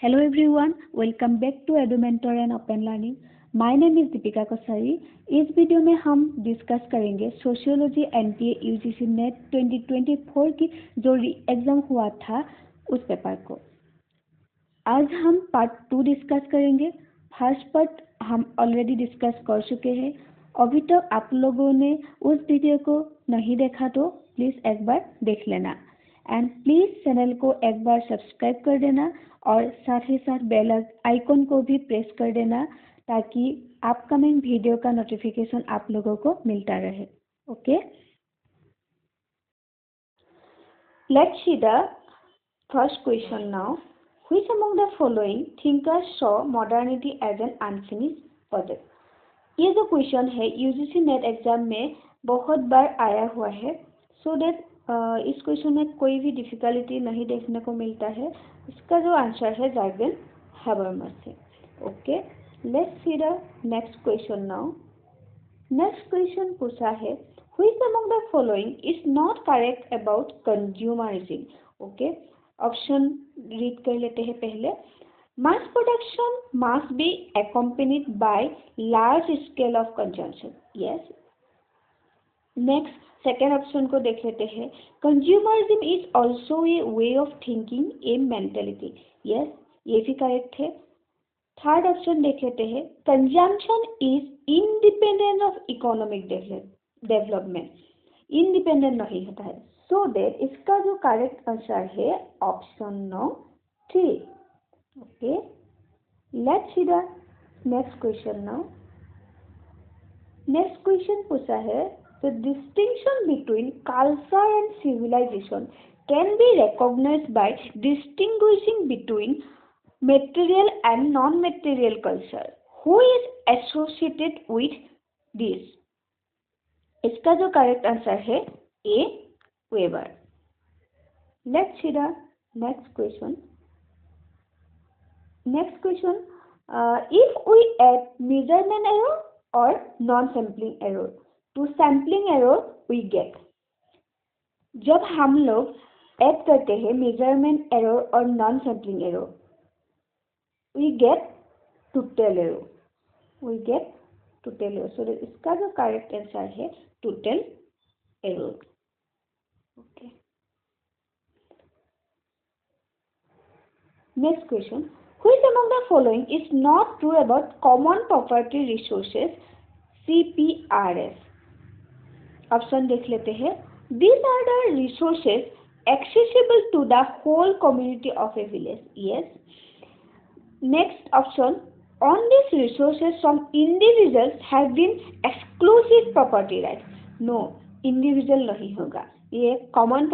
Hello everyone, welcome back to EduMentor and Open Learning. My name is Deepika Kosari. इस video में हम discuss करेंगे sociology NTA UGC net 2024 की जो एग्जाम हुआ था उस पेपर को। आज हम पार्ट 2 डिस्कस करेंगे। फर्स्ट पार्ट हम ऑलरेडी डिस्कस कर चुके हैं। अभी तक आप लोगों ने उस वीडियो को नहीं देखा तो प्लीज़ एक बार देख लेना एंड प्लीज़ चैनल को एक बार सब्सक्राइब कर देना और साथ ही साथ बेल आइकन को भी प्रेस कर देना ताकि अपकमिंग वीडियो का नोटिफिकेशन आप लोगों को मिलता रहे। Okay, let's see the first question now. Which among the following thinkers saw modernity as an unfinished project? ये जो क्वेश्चन है यूजीसी नेट एग्जाम में बहुत बार आया हुआ है, सो दैट इस क्वेश्चन में कोई भी डिफिकल्टी नहीं देखने को मिलता है। इसका जो आंसर है जर्गेन हैबरमस है। Okay, let's see the next question now. Next question पूछा है which among the following is not correct about consumerism? Okay, option read कर लेते हैं पहले। Mass production must be accompanied by large scale of consumption. Yes. Next second option को देख लेते हैं। Consumerism is also a way of thinking, A mentality. Yes, ये भी करेक्ट है। थर्ड ऑप्शन देख लेते हैं। Consumption is independent of economic development, independent नहीं होता है। सो दैट इसका जो करेक्ट आंसर है option number 3। Okay, let's see the next question now. Next question पूछा है the distinction between culture and civilization can be recognized by distinguishing between material and non-material culture. Who is associated with this? इसका जो correct answer है A Weber. Let's see the next question. Next question, if we add measurement error और non sampling error to sampling error we get. जब हम लोग add करते हैं measurement error और non sampling error we get total error, we get total error. So इसका जो correct answer है total error. Okay, next question, which among the following is not true about common property resources CPRS? Option देख लेते हैं। These are the resources accessible to the whole community of a village. Yes. Next option, on these resources some individuals have been exclusive property rights. No, individual नहीं होगा, ये common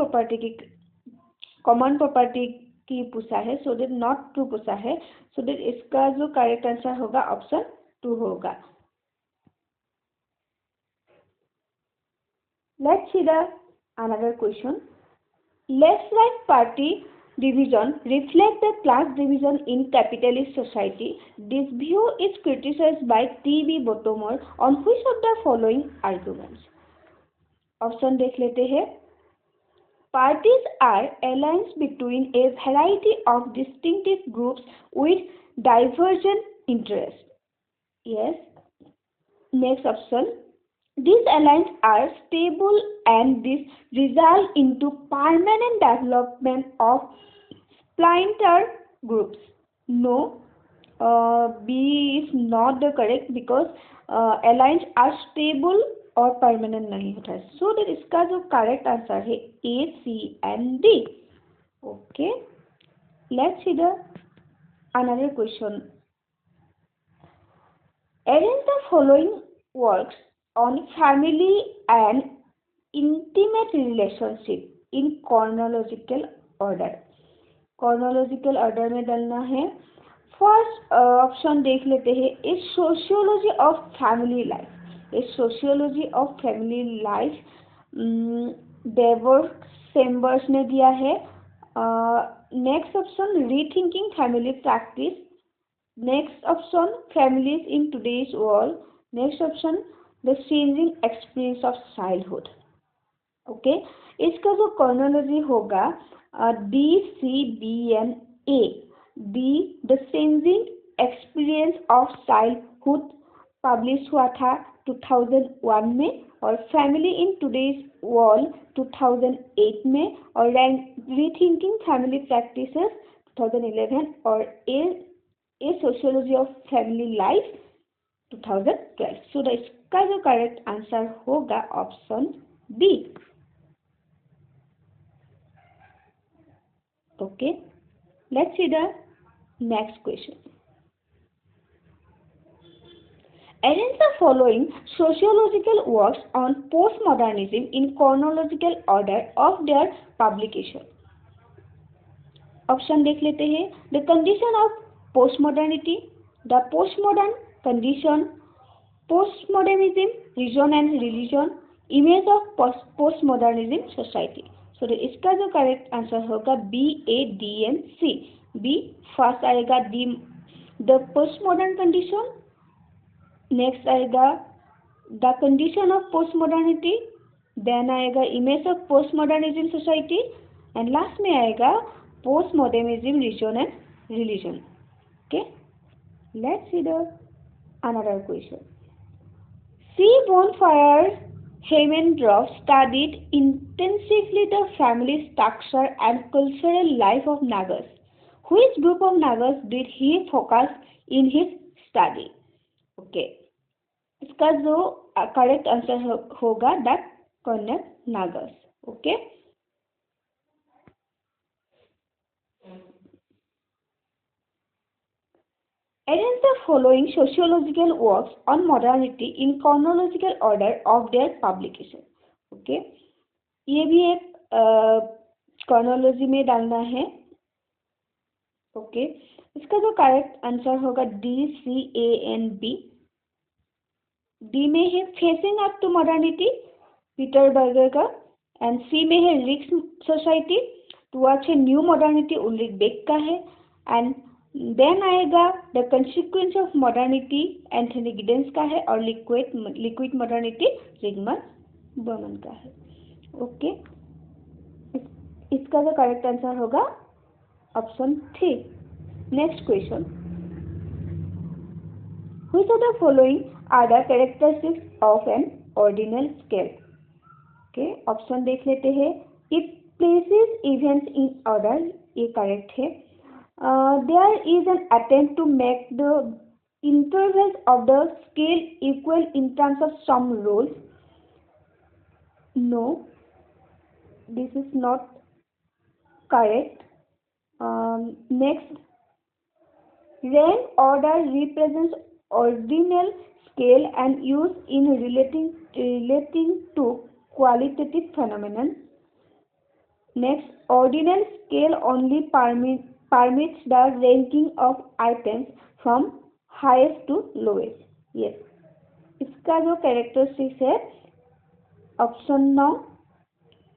property की पूछा है, so that not true पूछा है। So that इसका जो करेक्ट आंसर होगा ऑप्शन 2 होगा। Let's see the another question. Left-right party division reflect the class division in capitalist society. This view is criticized by T.B. Bottomer on which of the following arguments? Option देख लेते हैं। Parties are alliance between a variety of distinctive groups with divergent interests. Yes. Next option, these alliances are stable and this result into permanent development of splinter groups. No, B is not the correct because alliances are stable और permanent नहीं होता है। So that इसका जो correct answer है A, C and D. Okay, let's see the another question. Arrange the following works on family and intimate relationship in chronological order. chronological order में डालना है। फर्स्ट ऑप्शन देख लेते हैं। Is sociology of family life, is sociology of family life Deborah Chambers ने दिया है। Next option rethinking family practice. Next option families in today's world. Next option the changing experience of childhood. Okay, इसका जो chronology होगा D, C, B and A. B the changing experience of childhood publish हुआ था 2001 में, और family in today's world 2008 में, और rethinking family practices 2011, और a sociology of family life 2012। So इसका जो करेक्ट आंसर होगा option B. Okay, let's see the next question. Arrange the following sociological works on postmodernism in chronological order of their publication. Option देख लेते हैं। The condition of postmodernity, the postmodern condition, postmodernism reason and religion, image of postmodernism society. So इसका जो correct answer होगा BADMC। B first आएगा the postmodern condition, next आएगा the condition of postmodernity, then आएगा image of postmodernism society, and last में आएगा postmodernism region and religion. Okay, let's see the another question. C. Bonfire Heimendorff studied intensively the family structure and cultural life of Nagas. Which group of Nagas did he focus in his study? Okay, इसका जो correct answer होगा the Kannada Nagas. Okay, Arrange the following sociological works on modernity in chronological order of their publication. Okay, ये भी एक chronology में डालना है। Okay, इसका जो करेक्ट आंसर होगा DCANB। डी में है facing up to modernity Peter Berger का, एंड सी में है रिक्स society towards a new modernity Ulrich Beck का है, एंड देन आएगा the consequence of modernity Anthony Giddens का है, और लिक्विड मॉडर्निटी जिगमर बर्मन का है। ओके, इसका जो करेक्ट आंसर होगा option 3। Next question, which of the following are the characteristics of an ordinal scale. Okay, option देख लेते हैं। It places events in order, ये करेक्ट है। There is an attempt to make the intervals of the scale equal in terms of some roles. No, this is not correct. Next, rank order represents ordinal scale and used in relating to qualitative phenomenon. Next, ordinal scale only permits the ranking of items from highest to lowest. Yes, इसका जो characteristics है option 9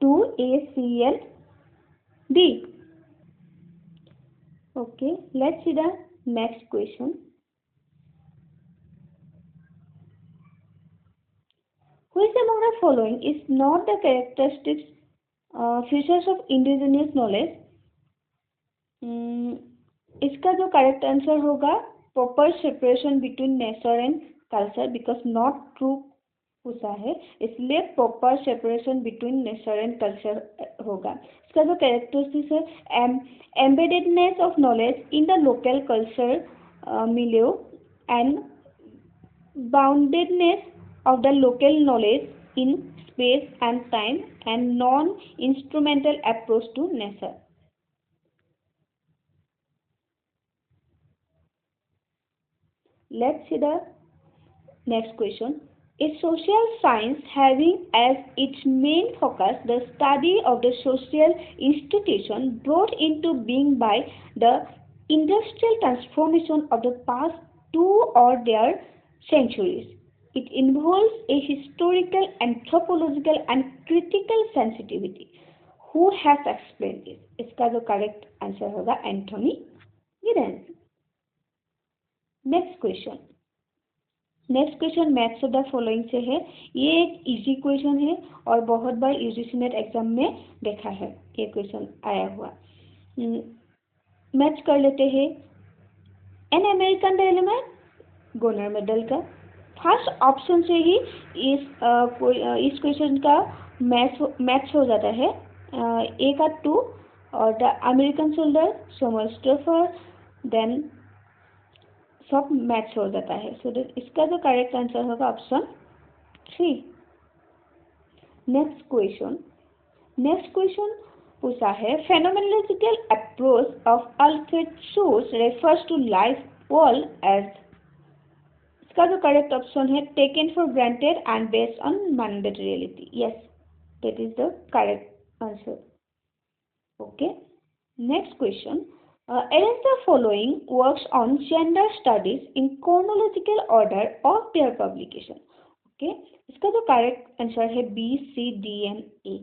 2ACLD. Okay, let's see the next question. Which among the following is not the characteristics features of indigenous knowledge? इसका जो correct answer होगा proper separation between nature and culture, because not true पूछा है, इसलिए proper separation between nature and culture होगा। इसका जो characteristics है embeddedness of knowledge in the local culture milieu, and boundedness of the local knowledge in space and time, and non instrumental approach to nature. Let's see the next question. A social science having as its main focus the study of the social institution brought into being by the industrial transformation of the past 2 or their centuries. It involves a historical, anthropological and critical sensitivity. Who has explained this? इसका जो correct answer होगा Anthony Giddens. Next question maths of the following से है। ये एक easy question है और बहुत बार यूजीसी नेट एग्जाम में देखा है ये क्वेश्चन आया हुआ। मैच कर लेते हैं। एन अमेरिकन डायलेमा गोनर मेडल का फर्स्ट ऑप्शन से ही इस क्वेश्चन का मैच हो जाता है। ए का 2 और the American soldier Samuel Stouffer then सब मैच हो जाता है। सो इसका जो करेक्ट आंसर होगा ऑप्शन 3। नेक्स्ट क्वेश्चन पूछा है phenomenological approach of Alfred Schutz refers to life world as. इसका जो करेक्ट ऑप्शन है taken for granted and based on minded reality. Yes, that is the correct answer. Okay, next question arrange the following works on gender studies in chronological order of their publication। Okay, इसका जो correct answer है B C D and A.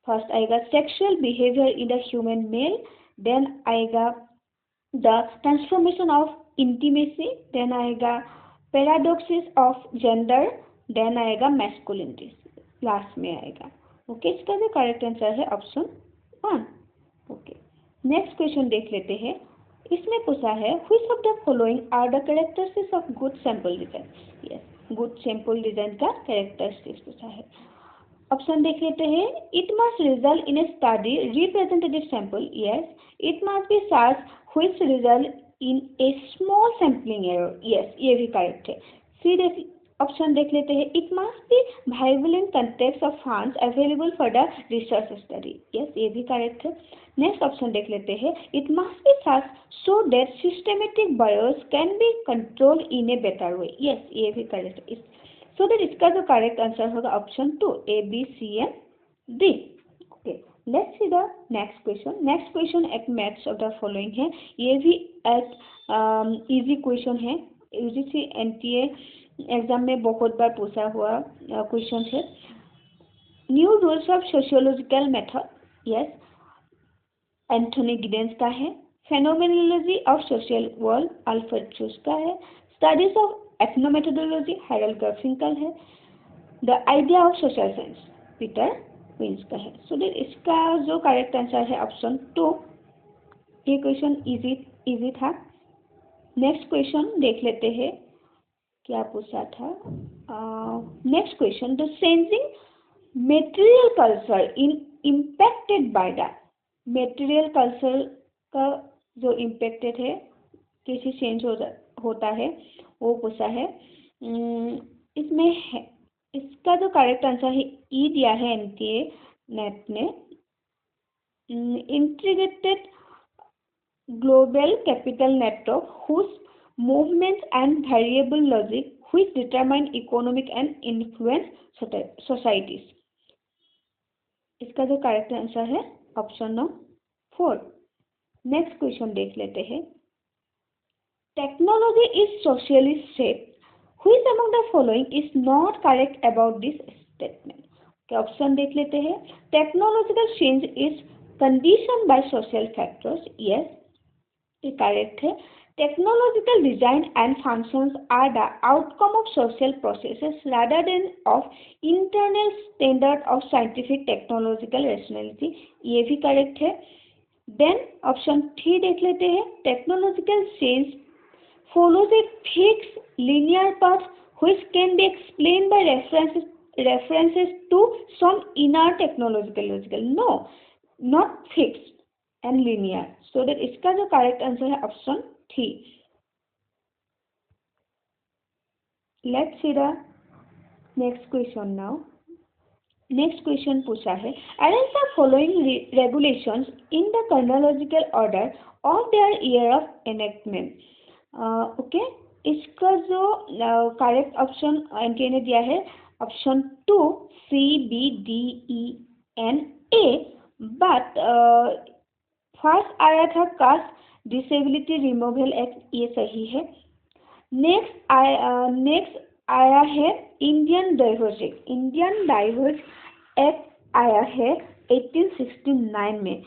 First आएगा sexual behaviour in the human male, then आएगा the transformation of intimacy, then आएगा paradoxes of gender, then आएगा masculinity, last में आएगा। Okay, इसका जो करेक्ट आंसर है ऑप्शन 1। ओके, नेक्स्ट क्वेश्चन देख लेते हैं। इसमें पूछा है which of the following are the characteristics of good sample design. Yes, good sample design का कैरेक्टरिस्टिक्स पूछा है। ऑप्शन देख लेते हैं। It must result in A study representative sample. Yes, it must be such which result in A small sampling error. Yes, ये भी correct है। C option देख लेते हैं। It must be viable in context of funds available for the research study. Yes, ये भी correct है। Next option देख लेते हैं। It must be such so that systematic bias can be control in a better way. Yes, ये भी correct है। So that इसका जो करेक्ट आंसर होगा option 2 A B C and D. Okay, let's see the next question. Next question एक match of the following है। ये भी एक इजी क्वेश्चन है, यूजीसी एनटीए एग्जाम में बहुत बार पूछा हुआ क्वेश्चन है। New rules of sociological method. Yes, Anthony Giddens का है। Phenomenology of social world Alfred Schutz का है। Studies of ethnomethodology Harold Garfinkel है। The idea of social science Peter Winch का है। सो दैट इसका जो करेक्ट आंसर है ऑप्शन 2। ये क्वेश्चन इजी था। नेक्स्ट क्वेश्चन देख लेते हैं क्या पूछा था। Next question the changing material culture in impacted by the. Material culture का जो इम्पैक्टेड है कैसे चेंज होता है वो पूछा है। इसमें है, इसका जो करेक्ट आंसर है ई दिया है एनटीए नेट ने। Integrated global capital network whose movements and variable logic which determine economic and influence societies। इसका जो करेक्ट आंसर है ऑप्शन नंबर 4। नेक्स्ट क्वेश्चन देख लेते हैं। Technology is socially shaped which among the following is not correct about this statement. Option देख लेते हैं। Technological change is condition by social factors. Yes, ये करेक्ट है। Technological design and functions are the outcome of social processes rather than of internal standard of scientific technological rationality। ये भी correct है। Then option 3 देख लेते हैं। Technological change follows a fixed linear path which can be explained by references to some inner technological logical। No, not fixed and linear। So that इसका जो correct answer है option 3। Let's see the next question now. Next question पूछा है arrange the following regulations in the chronological order of their year of enactment। Okay, इसका जो correct option NTA ने दिया है option 2 C B D E N A, but first आया था cast disability removal act, ये सही है। नेक्स्ट आया है Indian divorce act. Indian divorce act आया है 1869 में।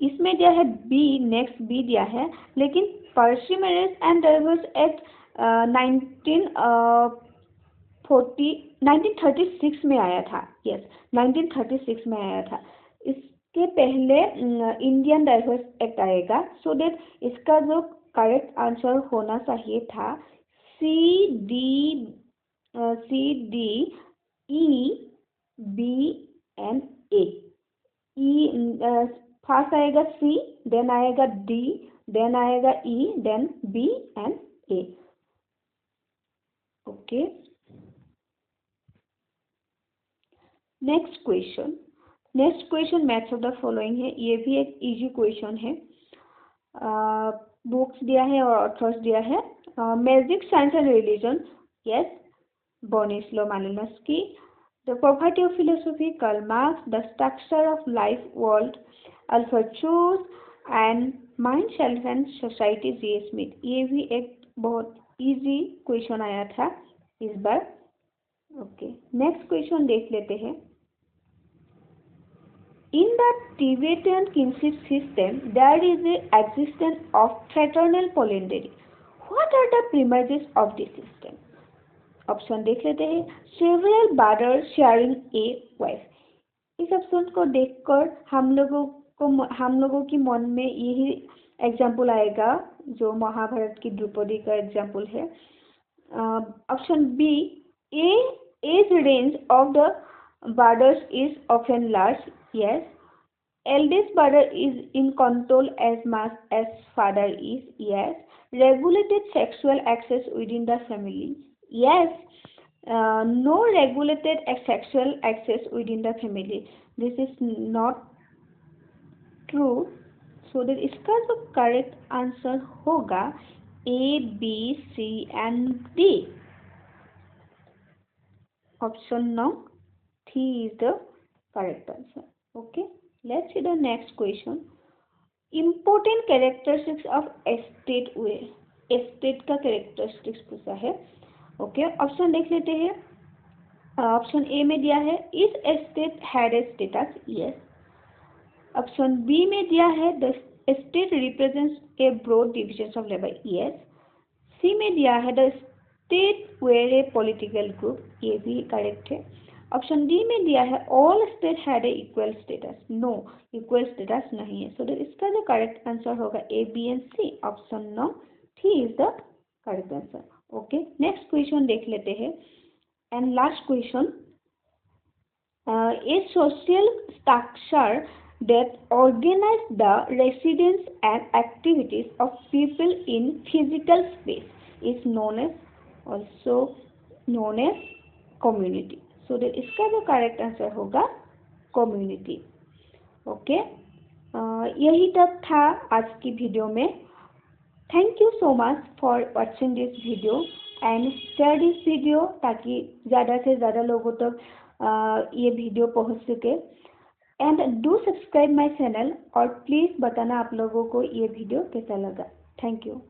इसमें दिया है बी, नेक्स्ट बी दिया है, लेकिन पर्सी मैरिज एंड डाइवोर्स एक्ट 1936 में आया था। यस, 1936 में आया था। के पहले इंडियन डाइवर्स एक्ट आएगा, सो दैट इसका जो करेक्ट आंसर होना चाहिए था C D E B and A. E first आएगा सी, देन आएगा डी, देन आएगा E, then B and A. Okay, next question match of the following है। ये भी एक इजी क्वेश्चन है। बुक्स दिया है और ऑथर्स दिया है। Magic science and religion, yes, Bronislaw Malinowski. The poverty of philosophy, Karl Marx. The structure of life, world, Alfred and mind, self and society, G Smith. ये भी एक बहुत इजी क्वेश्चन आया था इस बार। ओके, नेक्स्ट क्वेश्चन देख लेते हैं। In the Tibetan kinship system, there is the existence of fraternal polyandry. What are the premises of this system? Option देख लेते हैं। Several brothers sharing a wife. इस ऑप्शन को देखकर हम लोगों की मन में यही एग्जाम्पल आएगा जो महाभारत की द्रौपदी का एग्जाम्पल है। Option B, age range of the brothers is often large. Yes. Eldest brother is in control as much as father is. Yes. Regulated sexual access within the family. Yes. No regulated sexual access within the family. This is not true. So that इसका जो correct answer होगा A, B, C and D. Option no. 3 is the correct answer. Okay, let's see the next question. Important characteristics of estate will. Estate का characteristics पूछा है। Okay, option देख लेते हैं। Option A में दिया है इस estate had a status, yes. Option B में दिया है the estate represents a broad division of labor, yes. सी में दिया है the state were a political group, ये भी करेक्ट है। ऑप्शन डी में दिया है all state had a equal status, no, equal status नहीं है। सो इसका जो करेक्ट आंसर होगा A, B and C. Option no, C is the correct answer. Okay, next question देख लेते हैं and last question. A social structure that organize the residence and activities of people in physical space is also known as community. So that इसका जो correct answer होगा community. Okay, यही तक था आज की वीडियो में। Thank you so much for watching this video and share this video ताकि ज़्यादा से ज़्यादा लोगों तक ये वीडियो पहुंच सके। And do subscribe my channel और प्लीज़ बताना आप लोगों को ये वीडियो कैसा लगा। Thank you.